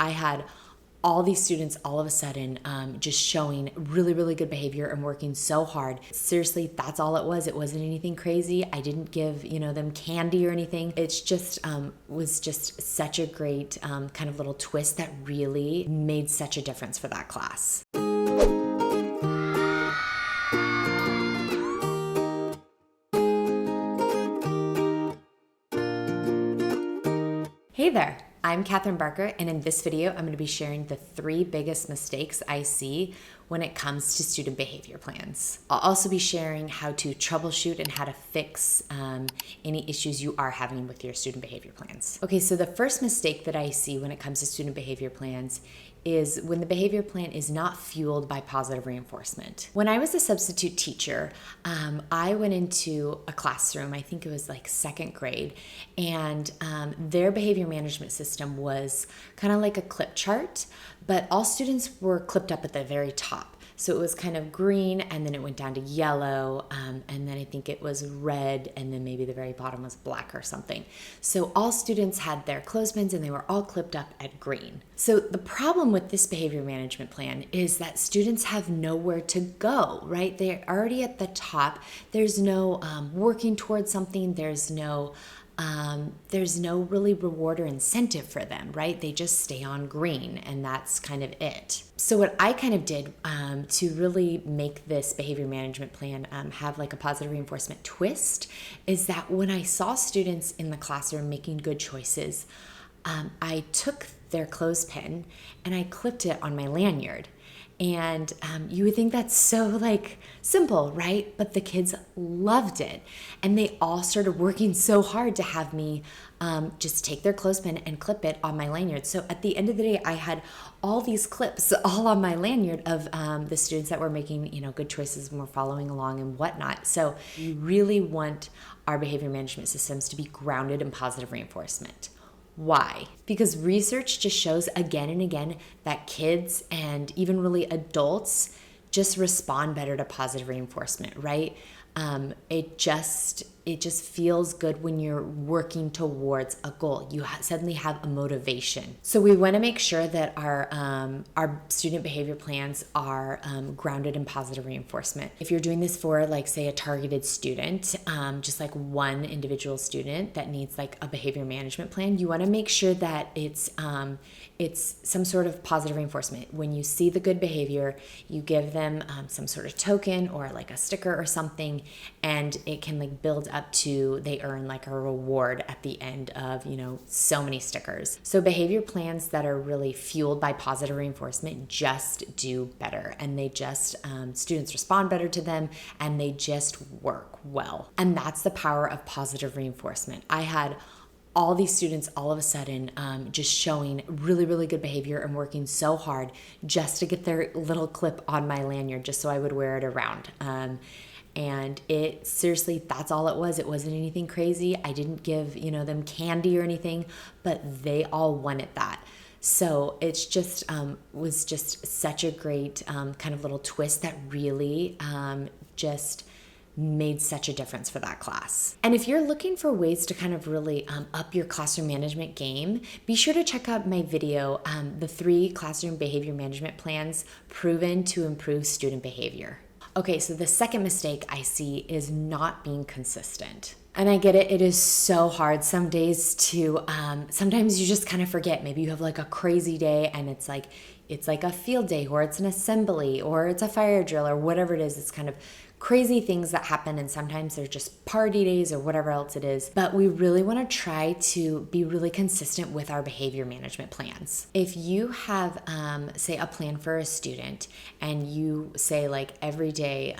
I had all these students all of a sudden just showing really, really good behavior and working so hard. Seriously, that's all it was. It wasn't anything crazy. I didn't give, them candy or anything. It's just was just such a great kind of little twist that really made such a difference for that class. Hey there, I'm Catherine Barker, and in this video, I'm going to be sharing the 3 biggest mistakes I see when it comes to student behavior plans. I'll also be sharing how to troubleshoot and how to fix any issues you are having with your student behavior plans. Okay, so the first mistake that I see when it comes to student behavior plans is when the behavior plan is not fueled by positive reinforcement. When I was a substitute teacher, I went into a classroom, I think it was like 2nd grade, and their behavior management system was kind of like a clip chart, but all students were clipped up at the very top. So it was kind of green, and then it went down to yellow, and then I think it was red, and then maybe the very bottom was black or something. So all students had their clothespins, and they were all clipped up at green. So the problem with this behavior management plan is that students have nowhere to go, right? They're already at the top. There's no working towards something. There's no really reward or incentive for them, right? They just stay on green, and that's kind of it. So what I kind of did to really make this behavior management plan have like a positive reinforcement twist is that when I saw students in the classroom making good choices, I took their clothespin and I clipped it on my lanyard. And you would think that's so like simple, right? But the kids loved it. And they all started working so hard to have me just take their clothespin and clip it on my lanyard. So at the end of the day, I had all these clips all on my lanyard of the students that were making, good choices and were following along and whatnot. So you really want our behavior management systems to be grounded in positive reinforcement. Why? Because research just shows again and again that kids and even really adults just respond better to positive reinforcement, right? It just feels good when you're working towards a goal. You suddenly have a motivation. So we want to make sure that our student behavior plans are grounded in positive reinforcement. If you're doing this for like say a targeted student, just like one individual student that needs like a behavior management plan, you want to make sure that it's some sort of positive reinforcement. When you see the good behavior, you give them some sort of token or like a sticker or something, and it can like build up to they earn like a reward at the end of so many stickers. So behavior plans that are really fueled by positive reinforcement just do better, and they just students respond better to them, and they just work well. And that's the power of positive reinforcement. I had all these students all of a sudden just showing really, really good behavior and working so hard just to get their little clip on my lanyard just so I would wear it around. And it seriously, that's all it was. It wasn't anything crazy. I didn't give, them candy or anything, but they all wanted that. So it's just was just such a great kind of little twist that really just made such a difference for that class. And if you're looking for ways to kind of really up your classroom management game, be sure to check out my video, the 3 classroom behavior management plans proven to improve student behavior. Okay, so the second mistake I see is not being consistent. And I get it, it is so hard some days to, sometimes you just kind of forget. Maybe you have like a crazy day and it's like a field day, or it's an assembly, or it's a fire drill, or whatever it is. It's kind of crazy things that happen, and sometimes they're just party days or whatever else it is. But we really want to try to be really consistent with our behavior management plans. If you have, say, a plan for a student, and you say like every day,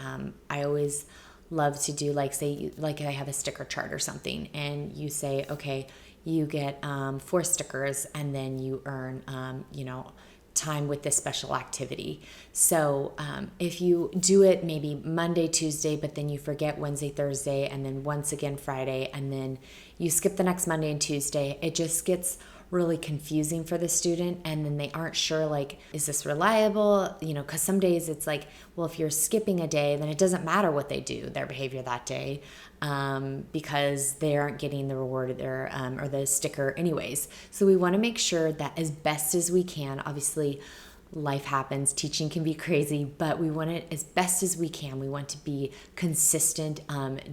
I always love to do like, say, like I have a sticker chart or something, and you say, okay, you get 4 stickers, and then you earn, time with this special activity. So if you do it maybe Monday, Tuesday, but then you forget Wednesday, Thursday, and then once again Friday, and then you skip the next Monday and Tuesday, it just gets really confusing for the student, and then they aren't sure, like, is this reliable? Because some days it's like, well, if you're skipping a day, then it doesn't matter what they do, their behavior that day, because they aren't getting the reward or the sticker anyways. So we want to make sure that as best as we can, obviously life happens, teaching can be crazy, but we want it as best as we can. We want to be consistent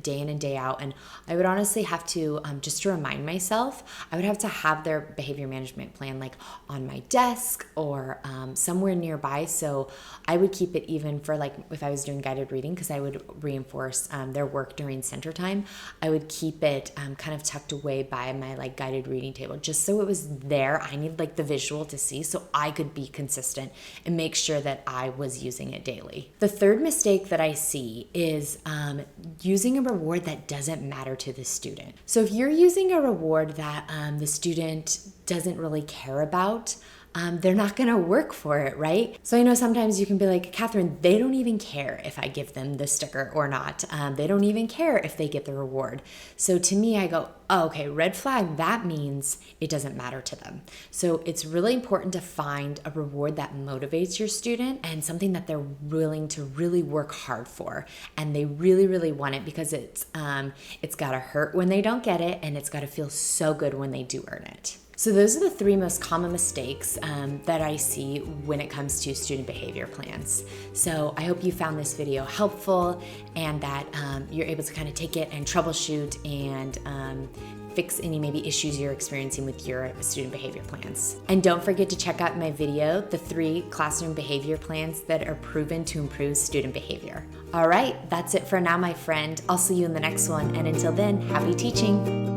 day in and day out. And I would honestly have to, just to remind myself, I would have to have their behavior management plan like on my desk or somewhere nearby. So I would keep it even for like if I was doing guided reading, because I would reinforce their work during center time. I would keep it kind of tucked away by my like guided reading table, just so it was there. I need like the visual to see so I could be consistent and make sure that I was using it daily. The third mistake that I see is using a reward that doesn't matter to the student. So if you're using a reward that the student doesn't really care about, they're not gonna work for it, right? So I know sometimes you can be like, Catherine, they don't even care if I give them the sticker or not. They don't even care if they get the reward. So to me, I go, oh, okay, red flag, that means it doesn't matter to them. So it's really important to find a reward that motivates your student and something that they're willing to really work hard for. And they really, really want it, because it's gotta hurt when they don't get it, and it's gotta feel so good when they do earn it. So those are the three most common mistakes that I see when it comes to student behavior plans. So I hope you found this video helpful, and that you're able to kind of take it and troubleshoot and fix any maybe issues you're experiencing with your student behavior plans. And don't forget to check out my video, the 3 classroom behavior plans that are proven to improve student behavior. All right, that's it for now, my friend. I'll see you in the next one. And until then, happy teaching.